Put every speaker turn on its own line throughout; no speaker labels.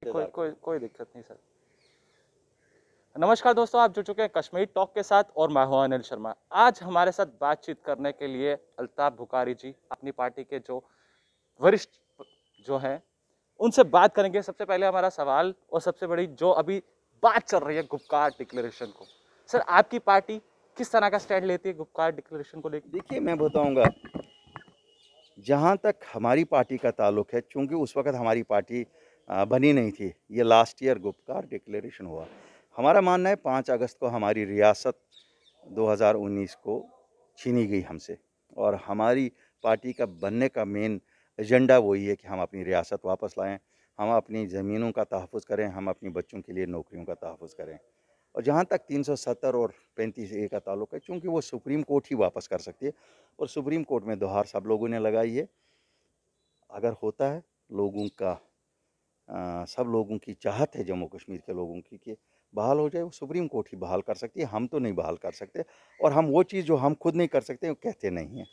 कोई दिक्कत नहीं सर। नमस्कार दोस्तों, आप जुड़ चुके हैं कश्मीर टॉक के साथ और मैं हूं अनिल शर्मा। आज हमारे साथ बातचीत करने के लिए अल्ताफ बुखारी जी, अपनी पार्टी के जो वरिष्ठ जो हैं, उनसे बात करेंगे। सबसे पहले हमारा सवाल और सबसे बड़ी जो अभी बात चल रही है गुपकार डिक्लेरेशन को, सर आपकी पार्टी किस तरह का स्टैंड लेती है गुपकार डिक्लेरेशन को लेकर?
देखिए, मैं बताऊंगा, जहाँ तक हमारी पार्टी का ताल्लुक है, चूँकि उस वक़्त हमारी पार्टी बनी नहीं थी, ये लास्ट ईयर गुपकार डिक्लेरेशन हुआ। हमारा मानना है 5 अगस्त को हमारी रियासत 2019 को छीनी गई हमसे, और हमारी पार्टी का बनने का मेन एजेंडा वही है कि हम अपनी रियासत वापस लाएँ, हम अपनी ज़मीनों का तहफ़्फ़ुज़ करें, हम अपनी बच्चों के लिए नौकरियों का तहफ़्फ़ुज़ करें। और जहाँ तक 370 और 35A का ताल्लुक है, चूँकि वो सुप्रीम कोर्ट ही वापस कर सकती है, और सुप्रीम कोर्ट में दोहार सब लोगों ने लगाई है। अगर होता है लोगों का सब लोगों की चाहत है, जम्मू कश्मीर के लोगों की, कि बहाल हो जाए, वो सुप्रीम कोर्ट ही बहाल कर सकती है, हम तो नहीं बहाल कर सकते। और हम वो चीज़ जो हम खुद नहीं कर सकते वो कहते नहीं हैं।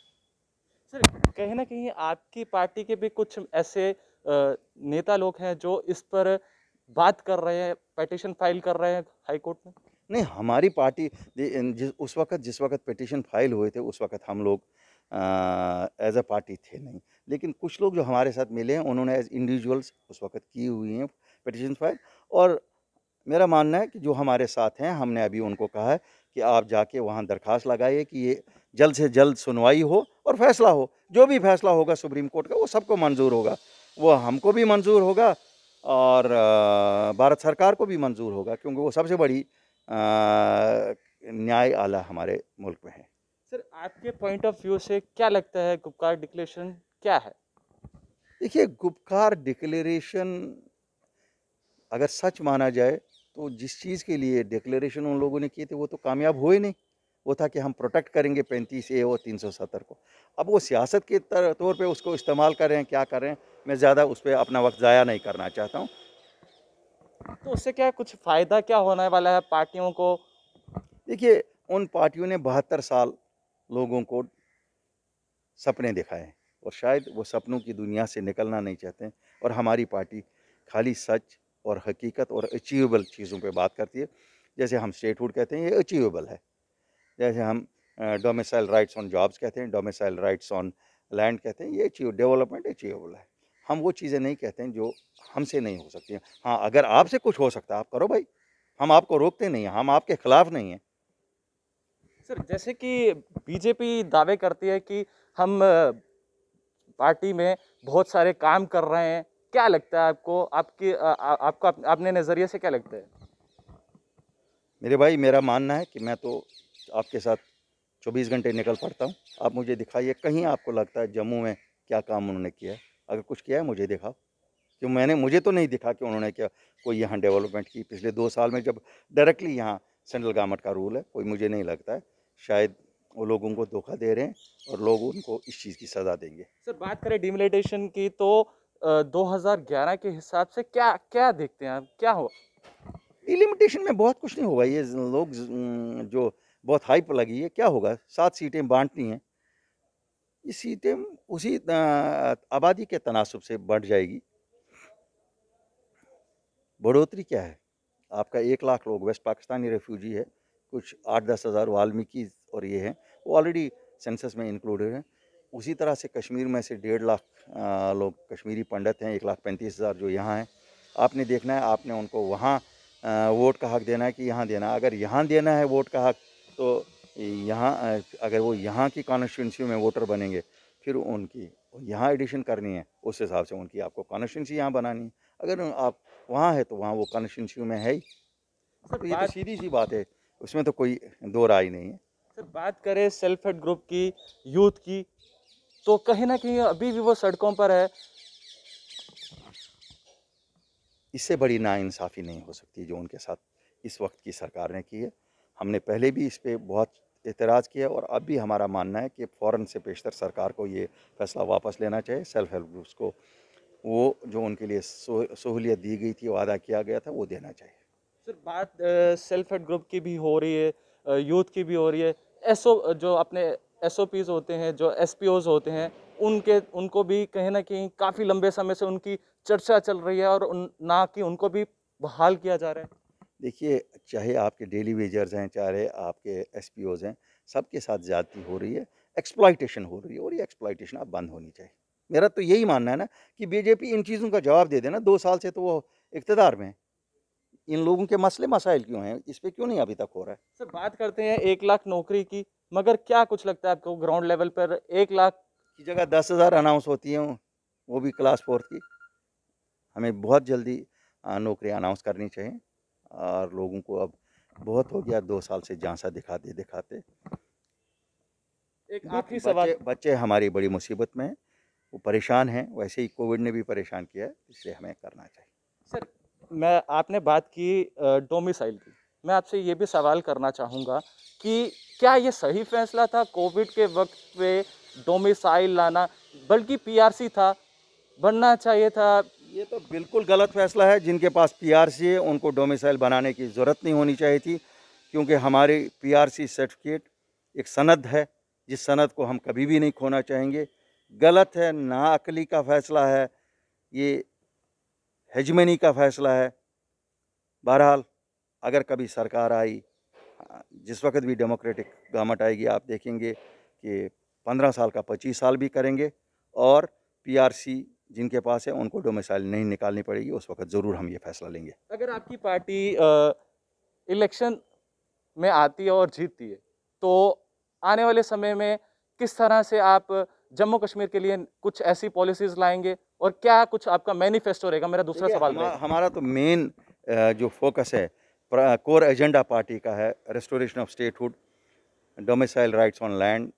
सर कहीं ना कहीं आपकी पार्टी के भी कुछ ऐसे नेता लोग हैं जो इस पर बात कर रहे हैं, पिटीशन फाइल कर रहे हैं हाई कोर्ट में।
नहीं, हमारी पार्टी जिस वक़्त पिटीशन फाइल हुए थे, उस वक़्त हम लोग एज़ अ पार्टी थे नहीं। लेकिन कुछ लोग जो हमारे साथ मिले हैं, उन्होंने एज़ इंडिविजुअल्स उस वक़्त की हुई हैं पिटीशन फाइल। और मेरा मानना है कि जो हमारे साथ हैं, हमने अभी उनको कहा है कि आप जाके वहाँ दरख्वास्त लगाइए कि ये जल्द से जल्द सुनवाई हो और फैसला हो। जो भी फैसला होगा सुप्रीम कोर्ट का, वो सबको मंजूर होगा। वो हमको भी मंजूर होगा और भारत सरकार को भी मंजूर होगा, क्योंकि वो सबसे बड़ी न्याय आला हमारे मुल्क में है।
सर आपके पॉइंट ऑफ व्यू से क्या लगता है गुपकार डिक्लेरेशन क्या है?
देखिए, गुपकार डिक्लेरेशन अगर सच माना जाए, तो जिस चीज़ के लिए डिक्लेरेशन उन लोगों ने किए थे, वो तो कामयाब हुए नहीं। वो था कि हम प्रोटेक्ट करेंगे 35A और 370 को। अब वो सियासत के तौर पे उसको इस्तेमाल कर रहे हैं, क्या कर रहे हैं, मैं ज़्यादा उस पर अपना वक्त ज़ाया नहीं करना चाहता हूँ।
तो उससे क्या कुछ फायदा क्या होने वाला है पार्टियों को?
देखिए, उन पार्टियों ने 72 साल लोगों को सपने दिखाए हैं, और शायद वो सपनों की दुनिया से निकलना नहीं चाहते हैं। और हमारी पार्टी खाली सच और हकीकत और अचीवेबल चीज़ों पे बात करती है। जैसे हम स्टेटहुड कहते हैं, ये अचीवेबल है। जैसे हम डोमिसाइल राइट्स ऑन जॉब्स कहते हैं, डोमिसाइल राइट्स ऑन लैंड कहते हैं, ये डेवलपमेंट अचीवेबल है। हम वो चीज़ें नहीं कहते हैं जो हमसे नहीं हो सकती हैं। हाँ, अगर आपसे कुछ हो सकता है, आप करो भाई, हम आपको रोकते नहीं हैं, हम आपके खिलाफ नहीं हैं।
सर जैसे कि बीजेपी दावे करती है कि हम पार्टी में बहुत सारे काम कर रहे हैं, क्या लगता है आपको? आपको अपने नजरिए से क्या लगता है?
मेरे भाई, मेरा मानना है कि मैं तो आपके साथ 24 घंटे निकल पड़ता हूँ। आप मुझे दिखाइए, कहीं आपको लगता है जम्मू में क्या काम उन्होंने किया है? अगर कुछ किया है, मुझे दिखाओ। क्यों, मुझे तो नहीं दिखा कि उन्होंने क्या कोई यहाँ डेवलपमेंट की पिछले 2 साल में, जब डायरेक्टली यहाँ सेंट्रल गवर्नमेंट का रूल है। कोई, मुझे नहीं लगता है। शायद वो लोगों को धोखा दे रहे हैं, और लोग उनको इस चीज़ की सज़ा देंगे।
सर बात करें डिमिलिटेशन की तो 2011 के हिसाब से क्या क्या देखते हैं आप, क्या हो?
डिलिमिटेशन में बहुत कुछ नहीं होगा। ये लोग जो बहुत हाइप लगी है, क्या होगा? 7 सीटें बाँटनी हैं। ये सीटें उसी आबादी के तनासब से बढ़ जाएगी। बढ़ोतरी क्या है? आपका 1 लाख लोग वेस्ट पाकिस्तानी रेफ्यूजी है, कुछ 8-10 हज़ार वाल्मीकि और ये हैं, वो ऑलरेडी सेंसस में इंक्लूडेड हैं। उसी तरह से कश्मीर में से 1.5 लाख लोग कश्मीरी पंडित हैं, 1,35,000 जो यहाँ हैं। आपने देखना है, आपने उनको वहाँ वोट का हक देना है कि यहाँ देना है। अगर यहाँ देना है वोट का हक, तो यहाँ अगर वो यहाँ की कॉन्स्टिट्यूंसी में वोटर बनेंगे, फिर उनकी यहाँ एडिशन करनी है, उस हिसाब से उनकी आपको कॉन्स्टिट्यूंसी यहाँ बनानी है। अगर आप वहाँ है, तो वहाँ वो कॉन्स्टिट्यूंसी में है ही।
सर
तो ये तो
बात
सीधी सी बात है, उसमें तो कोई दो राय नहीं है।
सर बात करें सेल्फ हेल्प ग्रुप की, यूथ की, तो कहीं ना कहीं अभी भी वो सड़कों पर है।
इससे बड़ी नाइंसाफ़ी नहीं हो सकती जो उनके साथ इस वक्त की सरकार ने की है। हमने पहले भी इस पे बहुत एतराज़ किया, और अब भी हमारा मानना है कि फ़ौरन से पेशतर सरकार को ये फ़ैसला वापस लेना चाहिए। सेल्फ हेल्प ग्रुप्स को वो जो उनके लिए सहूलियत दी गई थी, वादा किया गया था, वो देना चाहिए।
सर बात सेल्फ हेल्प ग्रुप की भी हो रही है, यूथ की भी हो रही है। एसओ जो अपने एसओपीज होते हैं, जो एसपीओज होते हैं, उनको भी कहीं ना कहीं काफ़ी लंबे समय से उनकी चर्चा चल रही है और ना कि उनको भी बहाल किया जा रहा है।
देखिए, चाहे आपके डेली वेजर्स हैं, चाहे आपके एसपीओज़ हैं, सबके साथ ज़्यादती हो रही है, एक्सप्लॉइटेशन हो रही है और ये एक्सप्लॉइटेशन अब बंद होनी चाहिए। मेरा तो यही मानना है ना कि बीजेपी इन चीज़ों का जवाब दे दे ना, 2 साल से तो वो इक़्तिदार में है। इन लोगों के मसले मसाइल क्यों हैं? इस पे क्यों नहीं अभी तक हो रहा है?
सर बात करते हैं 1 लाख नौकरी की, मगर क्या कुछ लगता है आपको ग्राउंड लेवल पर 1 लाख
की जगह 10,000 अनाउंस होती हैं, वो भी क्लास 4 की। हमें बहुत जल्दी नौकरियाँ अनाउंस करनी चाहिए और लोगों को अब बहुत हो गया 2 साल से झांसा दिखाते।
एक
बच
आखिरी सवाल।
बच्चे बच्चे हमारी बड़ी मुसीबत में हैं, वो परेशान हैं, वैसे ही कोविड ने भी परेशान किया है, इसलिए हमें करना चाहिए।
सर मैं आपने बात की डोमिसाइल की, मैं आपसे ये भी सवाल करना चाहूँगा कि क्या ये सही फैसला था कोविड के वक्त पे डोमिसाइल लाना, बल्कि पीआरसी था, बनना चाहिए था।
ये तो बिल्कुल गलत फैसला है। जिनके पास पीआरसी है उनको डोमिसाइल बनाने की ज़रूरत नहीं होनी चाहिए थी, क्योंकि हमारी पीआरसी सर्टिफिकेट एक सनद है, जिस सनद को हम कभी भी नहीं खोना चाहेंगे। गलत है, नाअक्ली का फैसला है, ये हेजमनी का फैसला है। बहरहाल अगर कभी सरकार आई, जिस वक्त भी डेमोक्रेटिक गवर्नमेंट आएगी, आप देखेंगे कि 15 साल का 25 साल भी करेंगे और पीआरसी जिनके पास है उनको डोमिसाइल नहीं निकालनी पड़ेगी। उस वक्त ज़रूर हम ये फैसला लेंगे।
अगर आपकी पार्टी इलेक्शन में आती है और जीतती है, तो आने वाले समय में किस तरह से आप जम्मू कश्मीर के लिए कुछ ऐसी पॉलिसीज़ लाएँगे और क्या कुछ आपका मैनिफेस्टो रहेगा? मेरा दूसरा
देखिए,
सवाल रहेगा।
हमारा तो मेन जो फोकस है, कोर एजेंडा पार्टी का है, restoration of statehood, domicile rights on land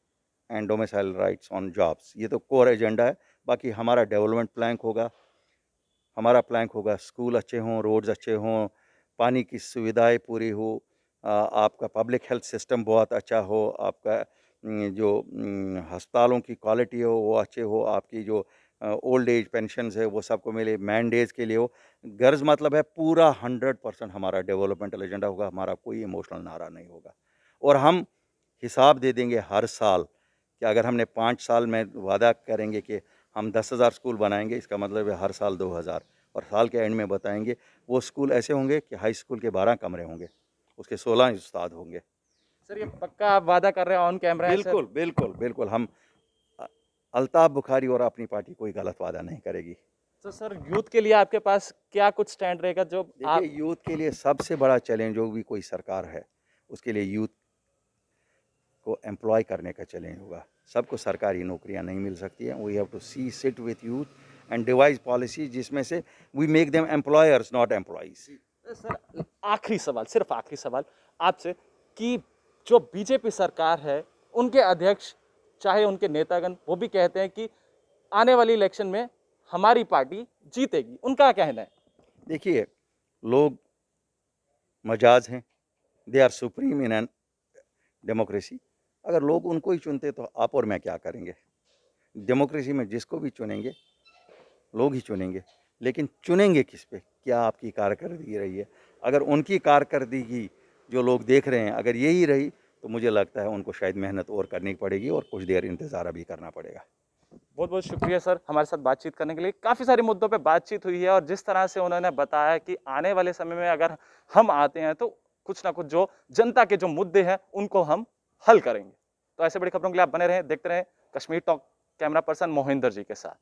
and domicile rights on jobs. ये तो कोर एजेंडा है। बाकी हमारा डेवलपमेंट प्लैंक होगा। हमारा प्लैंक होगा स्कूल अच्छे हों, रोड्स अच्छे हों, पानी की सुविधाएं पूरी हो, आपका पब्लिक हेल्थ सिस्टम बहुत अच्छा हो, आपका जो अस्पतालों की क्वालिटी हो वो अच्छे हो, आपकी जो ओल्ड एज पेंशन्स है वो सबको मिले, मैंडेज के लिए हो। गर्ज मतलब है पूरा 100% हमारा डेवलपमेंटल एजेंडा होगा। हमारा कोई इमोशनल नारा नहीं होगा और हम हिसाब दे देंगे हर साल कि अगर हमने 5 साल में वादा करेंगे कि हम 10,000 स्कूल बनाएंगे, इसका मतलब है हर साल 2,000, और साल के एंड में बताएंगे वो स्कूल ऐसे होंगे कि हाई स्कूल के 12 कमरे होंगे, उसके 16 उस्ताद होंगे।
सर ये पक्का आप वादा कर रहे हैं ऑन कैमरा है सर?
बिल्कुल, बिल्कुल, बिल्कुल। हम अल्ताफ बुखारी और अपनी पार्टी कोई गलत वादा नहीं करेगी।
तो सर यूथ के लिए आपके पास क्या कुछ स्टैंड रहेगा जो आप
देखिए, यूथ के लिए सबसे बड़ा चैलेंज जो भी कोई सरकार है, उसके लिए यूथ को एम्प्लॉय करने का चैलेंज होगा। सबको सरकारी नौकरियां नहीं मिल सकती हैं। We have to sit with youth and devise policy जिसमें से we make them employers not employees.
Sir आखिरी सवाल, सिर्फ आखिरी सवाल आपसे कि जो बीजेपी सरकार है, उनके अध्यक्ष चाहे उनके नेतागण वो भी कहते हैं कि आने वाली इलेक्शन में हमारी पार्टी जीतेगी, उनका कहना है।
देखिए, लोग मजाज हैं, they are supreme in an democracy. अगर लोग उनको ही चुनते तो आप और मैं क्या करेंगे? डेमोक्रेसी में जिसको भी चुनेंगे लोग ही चुनेंगे, लेकिन चुनेंगे किस पे? क्या आपकी कारकर्दगी रही है? अगर उनकी कारकर्दगी जो लोग देख रहे हैं अगर यही रही, तो मुझे लगता है उनको शायद मेहनत और करनी पड़ेगी और कुछ देर इंतज़ार भी करना पड़ेगा।
बहुत बहुत शुक्रिया सर हमारे साथ बातचीत करने के लिए। काफ़ी सारे मुद्दों पे बातचीत हुई है और जिस तरह से उन्होंने बताया कि आने वाले समय में अगर हम आते हैं तो कुछ ना कुछ जो जनता के जो मुद्दे हैं उनको हम हल करेंगे। तो ऐसे बड़ी खबरों के लिए आप बने रहें, देखते रहें Kashmir talk. Camera person Mohinder ji के साथ।